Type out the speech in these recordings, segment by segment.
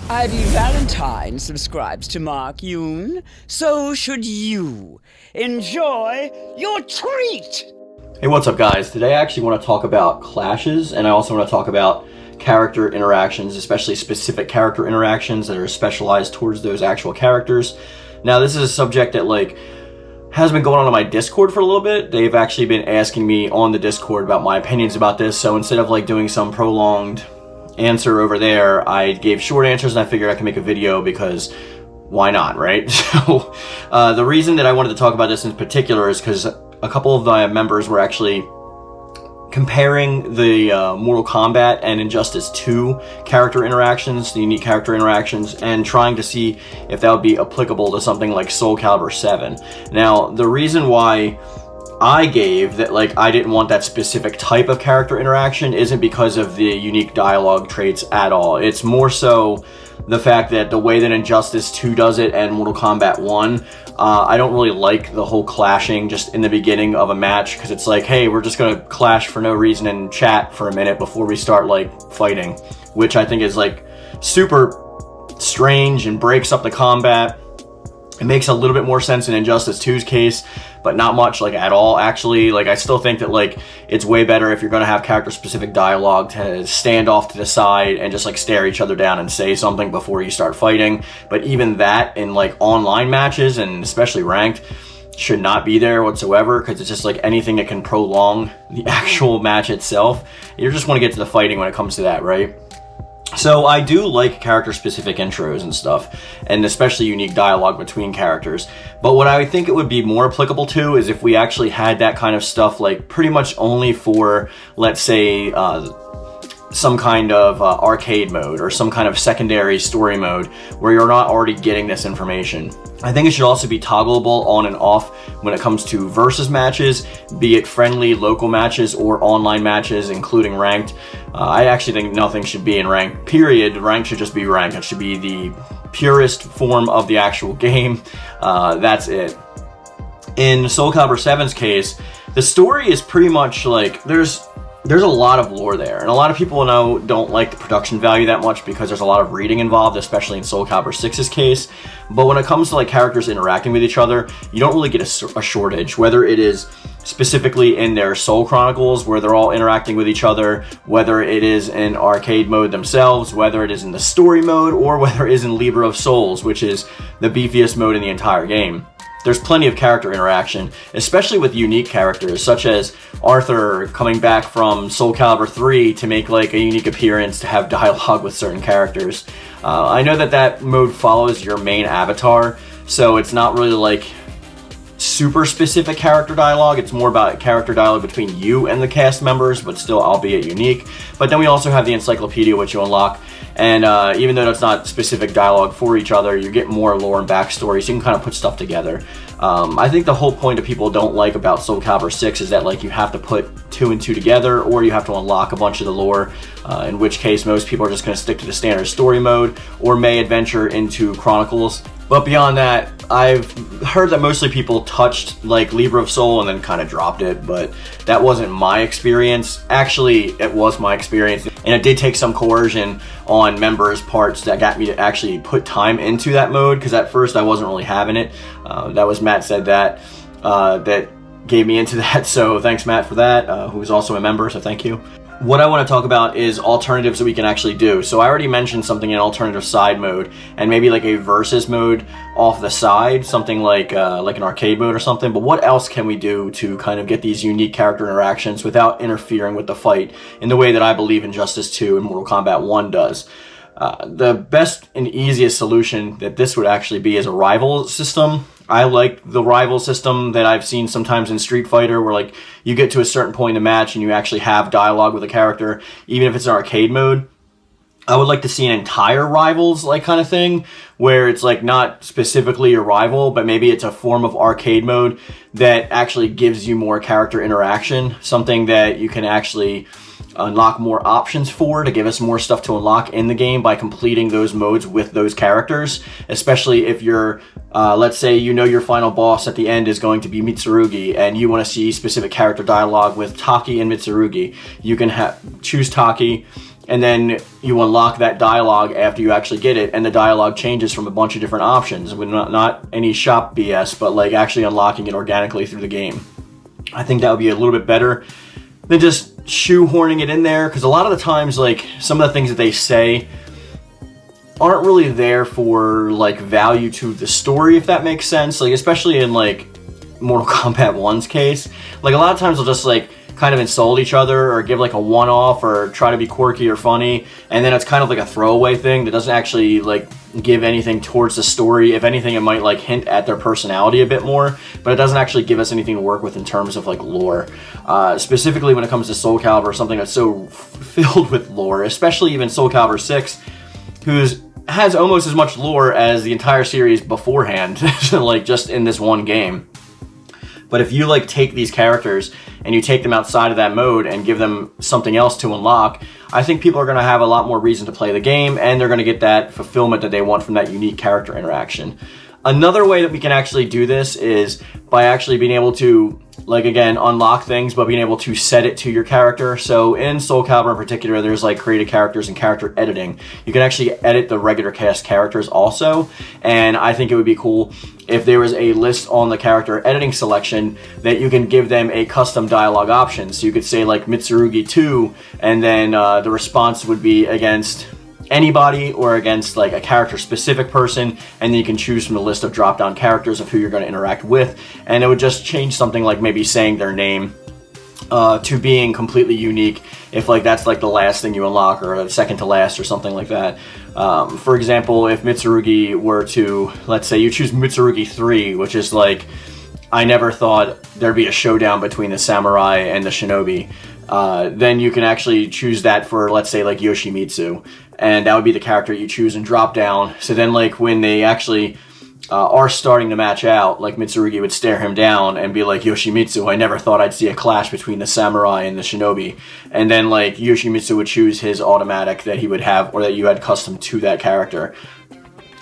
Ivy Valentine subscribes to Mark Yoon, so should you. Enjoy your treat! Hey, what's up guys? Today I actually want to talk about clashes, and I also want to talk about character interactions, especially specific character interactions that are specialized towards those actual characters. Now this is a subject that has been going on my Discord for a little bit. They've actually been asking me on the Discord about my opinions about this, so instead of doing some prolonged answer over there, I gave short answers and I figured I could make a video because why not, right? So the reason that I wanted to talk about this in particular is because a couple of the members were actually comparing the Mortal Kombat and Injustice 2 character interactions, the unique character interactions, and trying to see if that would be applicable to something like Soul Calibur 7. Now, the reason why I gave that I didn't want that specific type of character interaction isn't because of the unique dialogue traits at all. It's more so the fact that the way that Injustice 2 does it and Mortal Kombat 1, I don't really like the whole clashing just in the beginning of a match, because it's hey, we're just gonna clash for no reason and chat for a minute before we start fighting, which I think is super strange and breaks up the combat. It makes a little bit more sense in Injustice 2's case, but not much at all actually. I still think that it's way better if you're going to have character specific dialogue to stand off to the side and just stare each other down and say something before you start fighting. But even that in online matches, and especially ranked, should not be there whatsoever, because it's just anything that can prolong the actual match itself. You just want to get to the fighting when it comes to that, right? So I do like character-specific intros and stuff, and especially unique dialogue between characters. But what I think it would be more applicable to is if we actually had that kind of stuff pretty much only for, let's say, some kind of arcade mode or some kind of secondary story mode where you're not already getting this information. I think it should also be toggleable on and off when it comes to versus matches, be it friendly local matches or online matches, including ranked. I actually think nothing should be in ranked, period. Ranked should just be ranked. It should be the purest form of the actual game. That's it. In Soul Calibur 7's case, the story is pretty much there's a lot of lore there, and a lot of people don't like the production value that much because there's a lot of reading involved, especially in Soul Calibur 6's case. But when it comes to characters interacting with each other, you don't really get a shortage, whether it is specifically in their Soul Chronicles where they're all interacting with each other, whether it is in arcade mode themselves, whether it is in the story mode, or whether it is in Libra of Souls, which is the beefiest mode in the entire game. There's plenty of character interaction, especially with unique characters, such as Arthur coming back from Soul Calibur 3 to make a unique appearance to have dialogue with certain characters. I know that mode follows your main avatar, so it's not really super specific character dialogue. It's more about character dialogue between you and the cast members, but still albeit unique. But then we also have the encyclopedia, which you unlock, and even though it's not specific dialogue for each other, you get more lore and backstory, so you can kind of put stuff together. I think the whole point that people don't like about Soul Calibur 6 is that you have to put 2 and 2 together, or you have to unlock a bunch of the lore, in which case most people are just going to stick to the standard story mode, or may adventure into Chronicles. But beyond that, I've heard that mostly people touched Libra of Soul and then kind of dropped it, but that wasn't my experience. Actually, it was my experience, and it did take some coercion on members' parts that got me to actually put time into that mode, because at first I wasn't really having it. That was Matt said that gave me into that, so thanks Matt for that, who's also a member, so thank you. What I want to talk about is alternatives that we can actually do. So I already mentioned something in alternative side mode, and maybe a versus mode off the side, something like an arcade mode or something. But what else can we do to kind of get these unique character interactions without interfering with the fight in the way that I believe Injustice 2 and Mortal Kombat 1 does? The best and easiest solution that this would actually be is a rival system. I like the rival system that I've seen sometimes in Street Fighter, where you get to a certain point in the match and you actually have dialogue with a character, even if it's an arcade mode. I would like to see an entire rivals kind of thing, where it's not specifically a rival, but maybe it's a form of arcade mode that actually gives you more character interaction, something that you can actually unlock more options for, to give us more stuff to unlock in the game by completing those modes with those characters, especially if you're let's say your final boss at the end is going to be Mitsurugi and you want to see specific character dialogue with Taki and Mitsurugi. You can choose Taki and then you unlock that dialogue after you actually get it, and the dialogue changes from a bunch of different options, with not any shop BS, but like actually unlocking it organically through the game. I think that would be a little bit better than just shoehorning it in there, because a lot of the times, like, some of the things that they say aren't really there for like value to the story, if that makes sense. Like, especially in like Mortal Kombat 1's case, like a lot of times they'll just like kind of insult each other or give like a one-off or try to be quirky or funny, and then it's kind of like a throwaway thing that doesn't actually like give anything towards the story. If anything, it might like hint at their personality a bit more, but it doesn't actually give us anything to work with in terms of like lore. Specifically when it comes to Soul Calibur, something that's so filled with lore, especially even Soul Calibur 6, has almost as much lore as the entire series beforehand, like just in this one game. But if you like take these characters and you take them outside of that mode and give them something else to unlock, I think people are going to have a lot more reason to play the game, and they're going to get that fulfillment that they want from that unique character interaction. Another way that we can actually do this is by actually being able to, like, again, unlock things, but being able to set it to your character. So in Soul Calibur in particular, there's like created characters and character editing. You can actually edit the regular cast characters also, and I think it would be cool if there was a list on the character editing selection that you can give them a custom dialogue option. So you could say like Mitsurugi 2, and then the response would be against anybody or against like a character specific person, and then you can choose from the list of drop down characters of who you're going to interact with, and it would just change something like maybe saying their name to being completely unique if like that's like the last thing you unlock, or the second to last, or something like that. For example, if Mitsurugi were to, let's say you choose Mitsurugi 3, which is like, I never thought there'd be a showdown between the samurai and the shinobi, then you can actually choose that for, let's say, like Yoshimitsu, and that would be the character you choose and drop down. So then like when they actually are starting to match out, like Mitsurugi would stare him down and be like, Yoshimitsu, I never thought I'd see a clash between the samurai and the shinobi. And then like Yoshimitsu would choose his automatic that he would have, or that you had custom to that character.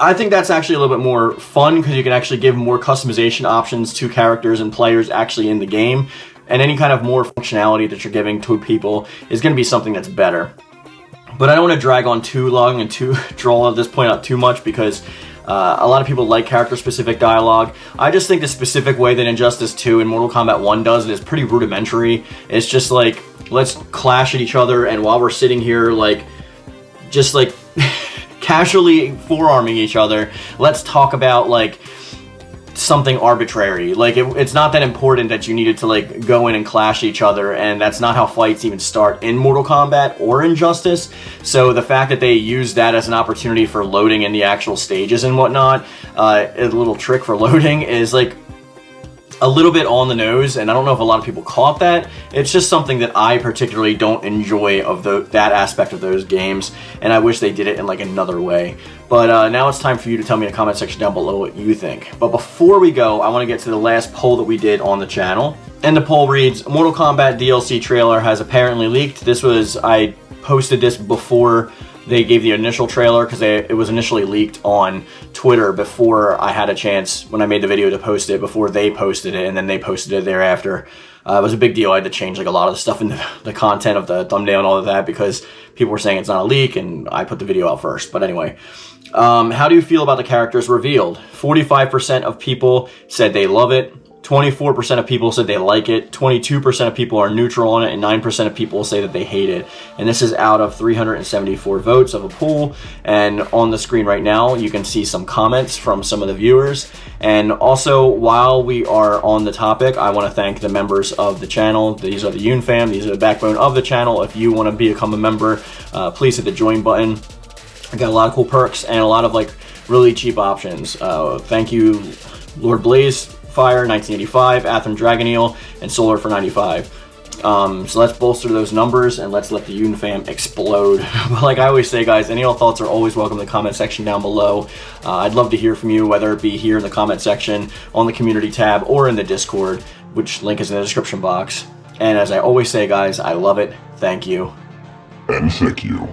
I think that's actually a little bit more fun, because you can actually give more customization options to characters and players actually in the game, and any kind of more functionality that you're giving to people is going to be something that's better. But I don't want to drag on too long and draw this point out too much, because a lot of people like character-specific dialogue. I just think the specific way that Injustice 2 and Mortal Kombat 1 does it is pretty rudimentary. It's just like, let's clash at each other, and while we're sitting here, like, just like casually forearming each other, let's talk about like something arbitrary. Like it's not that important that you needed to like go in and clash each other, and that's not how fights even start in Mortal Kombat or Injustice. So the fact that they use that as an opportunity for loading in the actual stages and whatnot, a little trick for loading, is like a little bit on the nose, and I don't know if a lot of people caught that. It's just something that I particularly don't enjoy of that aspect of those games, and I wish they did it in like another way. But now it's time for you to tell me in the comment section down below what you think. But before we go, I want to get to the last poll that we did on the channel. And the poll reads, Mortal Kombat DLC trailer has apparently leaked. I posted this before they gave the initial trailer, because it was initially leaked on Twitter before I had a chance, when I made the video, to post it, before they posted it, and then they posted it thereafter. It was a big deal. I had to change like a lot of the stuff in the content of the thumbnail and all of that, because people were saying it's not a leak, and I put the video out first. But anyway, how do you feel about the characters revealed? 45% of people said they love it. 24% of people said they like it, 22% of people are neutral on it, and 9% of people say that they hate it. And this is out of 374 votes of a poll. And on the screen right now, you can see some comments from some of the viewers. And also, while we are on the topic, I want to thank the members of the channel. These are the Yoon-Fam, these are the backbone of the channel. If you want to become a member, please hit the join button. I got a lot of cool perks and a lot of like really cheap options. Thank you, Lord Blaze Fire 1985, Atham Dragoneel, and Solar for 95. So let's bolster those numbers, and let's let the Yoon-Fam explode. Like I always say, guys, any of your thoughts are always welcome in the comment section down below. I'd love to hear from you, whether it be here in the comment section, on the community tab, or in the Discord, which link is in the description box. And as I always say, guys, I love it. Thank you. And thank you.